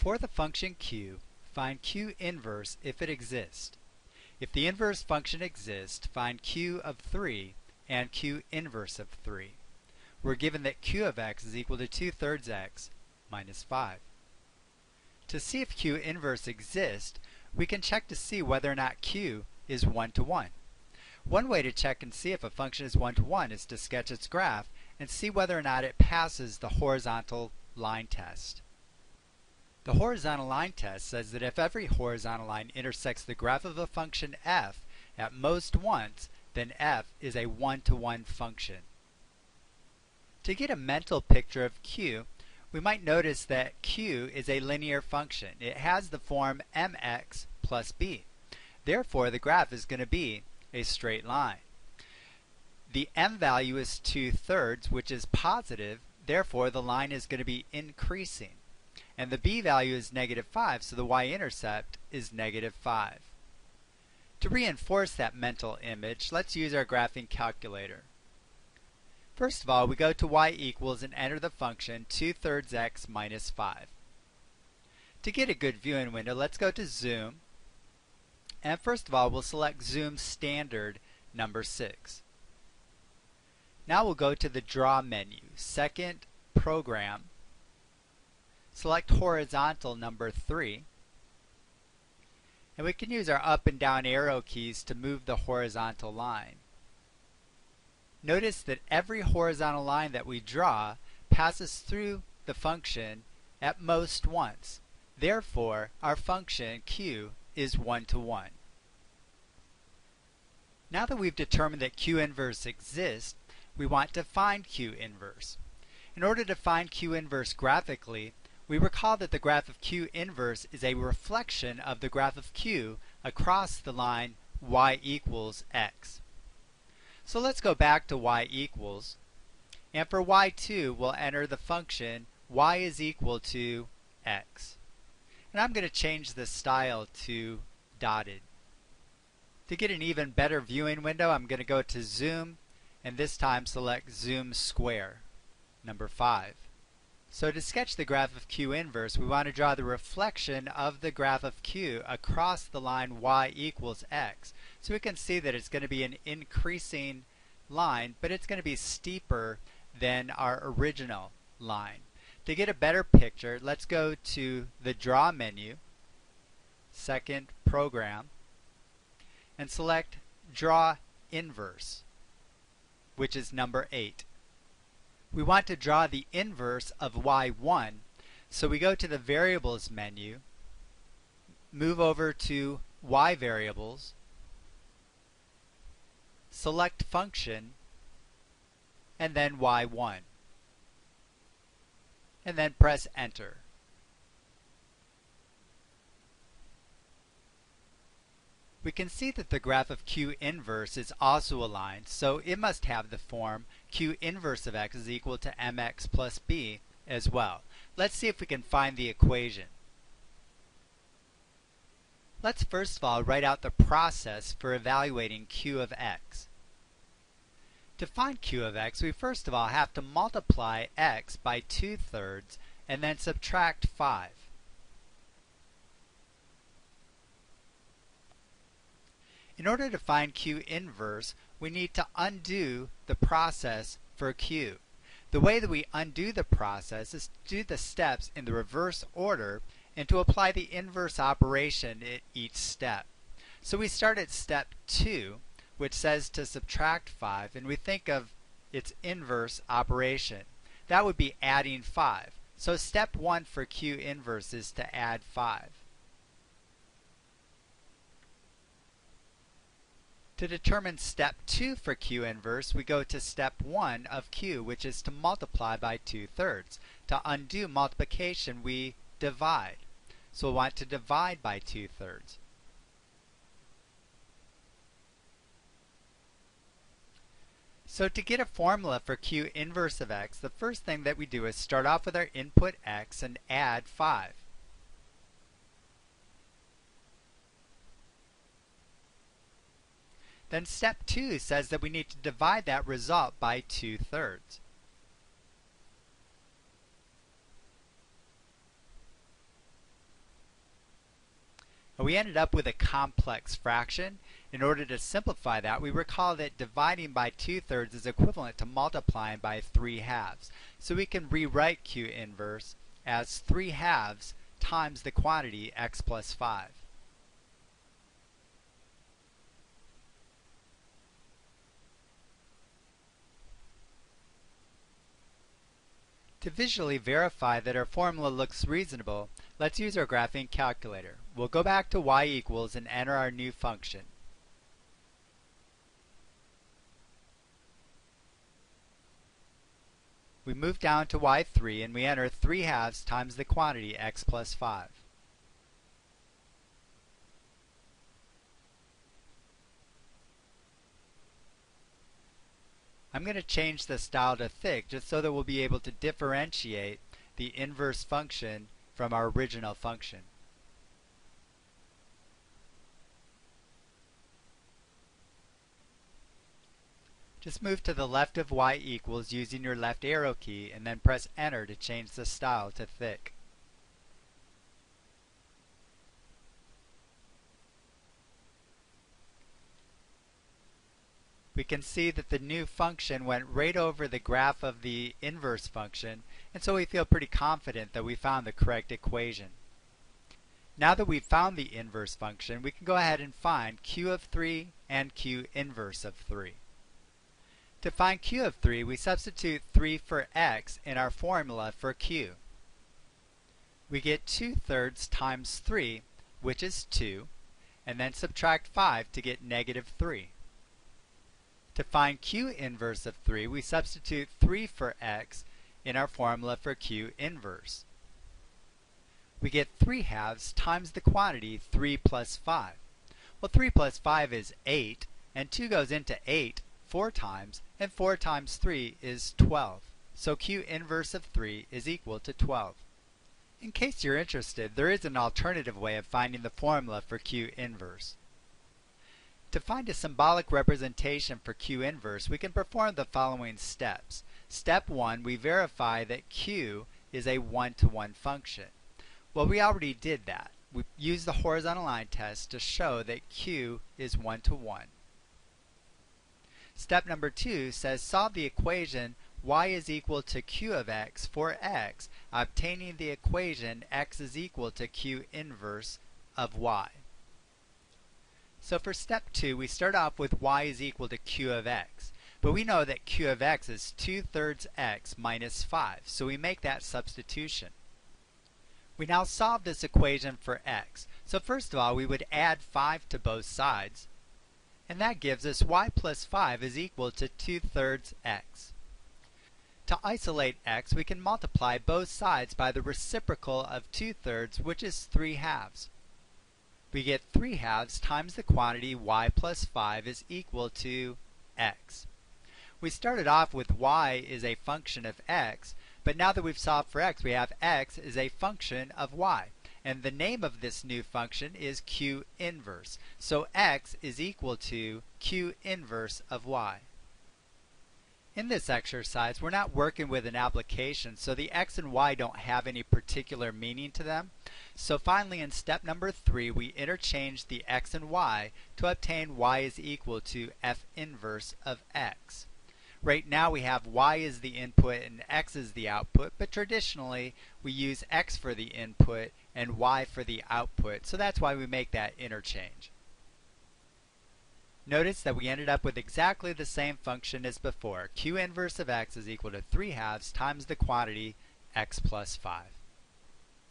For the function q, find q inverse if it exists. If the inverse function exists, find q of 3 and q inverse of 3. We're given that q of x is equal to 2/3 x minus 5. To see if q inverse exists, we can check to see whether or not q is 1-to-1. One way to check and see if a function is 1-to-1 is to sketch its graph and see whether or not it passes the horizontal line test. The horizontal line test says that if every horizontal line intersects the graph of a function f at most once, then f is a 1-to-1 function. To get a mental picture of q, we might notice that q is a linear function. It has the form mx plus b. Therefore, the graph is going to be a straight line. The m value is 2/3, which is positive. Therefore, the line is going to be increasing. And the b value is -5, so the y-intercept is -5. To reinforce that mental image, let's use our graphing calculator. First of all, we go to y equals and enter the function 2/3 x minus 5. To get a good viewing window, let's go to Zoom. And first of all, we'll select Zoom Standard number 6. Now we'll go to the Draw menu, Second Program. Select Horizontal number 3. And we can use our up and down arrow keys to move the horizontal line. Notice that every horizontal line that we draw passes through the function at most once. Therefore, our function q is 1-to-1. Now that we've determined that q inverse exists, we want to find q inverse. In order to find q inverse graphically, we recall that the graph of q inverse is a reflection of the graph of q across the line y equals x. So let's go back to y equals, and for y2 we'll enter the function y is equal to x. And I'm going to change the style to dotted. To get an even better viewing window, I'm going to go to Zoom and this time select Zoom Square, number 5. So to sketch the graph of q inverse, we want to draw the reflection of the graph of q across the line y equals x. So we can see that it's going to be an increasing line, but it's going to be steeper than our original line. To get a better picture, let's go to the Draw menu, Second Program, and select Draw Inverse, which is number 8. We want to draw the inverse of y1, so we go to the Variables menu, move over to Y Variables, select Function, and then y1, and then press Enter. We can see that the graph of q inverse is also aligned, so it must have the form q inverse of x is equal to mx plus b as well. Let's see if we can find the equation. Let's first of all write out the process for evaluating q of x. To find q of x, we first of all have to multiply x by 2/3 and then subtract 5. In order to find q inverse, we need to undo the process for q. The way that we undo the process is to do the steps in the reverse order and to apply the inverse operation at each step. So we start at step 2, which says to subtract 5, and we think of its inverse operation. That would be adding 5. So step 1 for q inverse is to add 5. To determine step 2 for q inverse, we go to step 1 of q, which is to multiply by 2/3. To undo multiplication, we divide. So we'll want to divide by 2/3. So to get a formula for q inverse of x, the first thing that we do is start off with our input x and add 5. Then step 2 says that we need to divide that result by 2/3. We ended up with a complex fraction. In order to simplify that, we recall that dividing by 2/3 is equivalent to multiplying by 3/2. So we can rewrite Q inverse as 3/2 times the quantity x plus 5. To visually verify that our formula looks reasonable, let's use our graphing calculator. We'll go back to y equals and enter our new function. We move down to y3 and we enter 3/2 times the quantity x plus 5. I'm going to change the style to thick just so that we'll be able to differentiate the inverse function from our original function. Just move to the left of y equals using your left arrow key and then press enter to change the style to thick. We can see that the new function went right over the graph of the inverse function, and so we feel pretty confident that we found the correct equation. Now that we've found the inverse function, we can go ahead and find q of 3 and q inverse of 3. To find q of 3, we substitute 3 for x in our formula for q. We get 2/3 times 3, which is 2, and then subtract 5 to get -3. To find q inverse of 3, we substitute 3 for x in our formula for q inverse. We get 3/2 times the quantity 3 plus 5. Well, 3 plus 5 is 8, and 2 goes into 8 4 times, and 4 times 3 is 12. So q inverse of 3 is equal to 12. In case you're interested, there is an alternative way of finding the formula for q inverse. To find a symbolic representation for q inverse, we can perform the following steps. Step 1, we verify that q is a one-to-one function. Well, we already did that. We used the horizontal line test to show that q is one-to-one. Step number 2 says solve the equation y is equal to q of x for x, obtaining the equation x is equal to q inverse of y. So for step 2, we start off with y is equal to q of x. But we know that q of x is 2/3 x minus 5, so we make that substitution. We now solve this equation for x. So first of all, we would add 5 to both sides, and that gives us y plus 5 is equal to 2/3 x. To isolate x, we can multiply both sides by the reciprocal of 2/3, which is 3/2. We get 3/2 times the quantity y plus 5 is equal to x. We started off with y is a function of x, but now that we've solved for x, we have x is a function of y. And the name of this new function is q inverse. So x is equal to q inverse of y. In this exercise, we're not working with an application, so the x and y don't have any particular meaning to them. So finally, in step number 3, we interchange the x and y to obtain y is equal to f inverse of x. Right now we have y as the input and x as the output, but traditionally we use x for the input and y for the output, so that's why we make that interchange. Notice that we ended up with exactly the same function as before. Q inverse of x is equal to 3/2 times the quantity x plus 5.